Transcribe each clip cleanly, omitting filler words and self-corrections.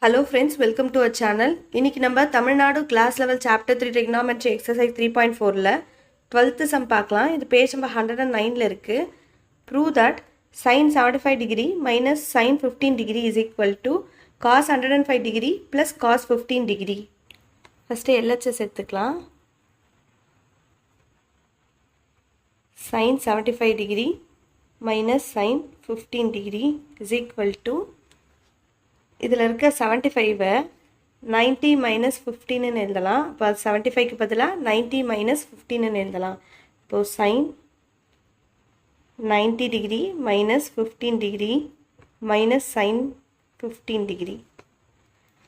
Hello friends, welcome to our channel. இன்னைக்கு நம்ம Tamil Nadu class level chapter 3 trigonometry exercise 3.4ல 12th sum பார்க்கலாம். இது பேஜ் நம்பர் 109ல இருக்கு. Prove that sin 75 degree minus sin 15 degree is equal to cos 105 degree plus cos 15 degree. First LHS எடுத்துக்கலாம். sin 75 degree minus sin 15 degree is equal to இதில் இருக்க 75 90 minus 15 ன்னு எழுதலாம். அப்போ 75க்கு பதிலாக 90 minus 15 எழுதலாம். இப்போது sin 90 degree minus 15 degree minus sin 15 degree.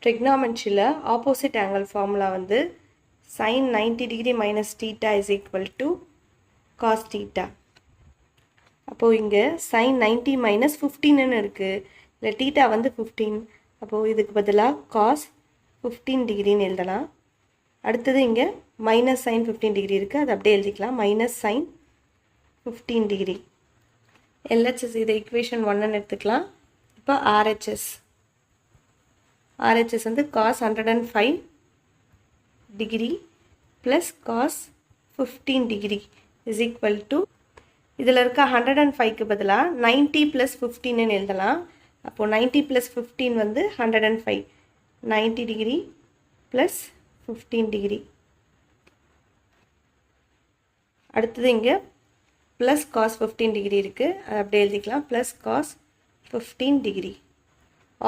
Trigonometryல opposite angle formula வந்து sin 90 degree minus theta is equal to cos theta. அப்போது இங்கே sin 90 minus 15 ன்னு இருக்குது. இல்லை theta வந்து 15. அப்போது இதுக்கு பதிலாக cos 15 டிகிரின்னு எழுதலாம். அடுத்தது இங்கே மைனஸ் சைன் 15 டிகிரி இருக்குது, அது அப்படியே எழுதிக்கலாம். Minus sine 15 degree. எல்ஹெச்எஸ் இதை ஈக்குவேஷன் 1ன்னு எடுத்துக்கலாம். இப்போ ஆர்ஹெச்எஸ் வந்து cos 105 degree plus cos 15 degree is equal to இதில் இருக்க 105க்கு பதிலாக 90 ப்ளஸ் 15ன்னு எழுதலாம். அப்போது 90 ப்ளஸ் 15 வந்து 105. 90 டிகிரி ப்ளஸ் 15 டிகிரி. அடுத்தது இங்கே ப்ளஸ் காஸ் 15 டிகிரி இருக்குது, அது அப்படியே எழுதிக்கலாம். Plus cos 15 degree.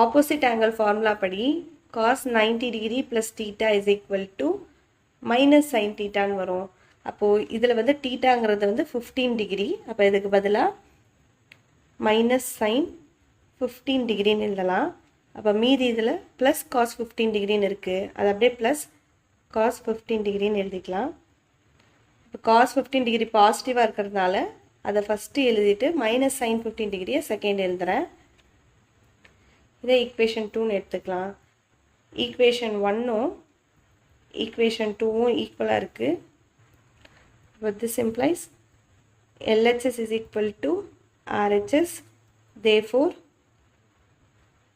Opposite angle formula படி cos 90 degree plus theta is equal to minus sine தீட்டான்னு வரும். அப்போது இதில் வந்து தீட்டாங்கிறது வந்து 15 டிகிரி. அப்போ இதுக்கு பதிலாக மைனஸ் சைன் 15 டிகிரின்னு எழுதலாம். அப்போ மீதி இதில் ப்ளஸ் காஸ் 15 டிகிரின்னு இருக்குது, அது அப்படியே ப்ளஸ் காஸ் 15 டிகிரின்னு எழுதிக்கலாம். இப்போ காஸ் 15 டிகிரி பாசிட்டிவாக இருக்கிறதுனால அதை ஃபஸ்ட்டு எழுதிட்டு மைனஸ் சைன் 15 டிகிரியை செகண்ட் எழுதுகிறேன். இதை ஈக்குவேஷன் 2ன்னு எடுத்துக்கலாம். ஈக்குவேஷன் 1ம் ஈக்குவேஷன் 2ம் ஈக்குவலாக இருக்குது. இப்போ this implies LHS is equal to RHS. Therefore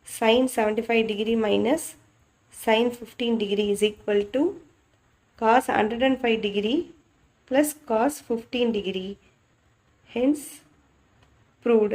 sin 75 degree minus sin 15 degree is equal to cos 105 degree plus cos 15 degree. Hence proved.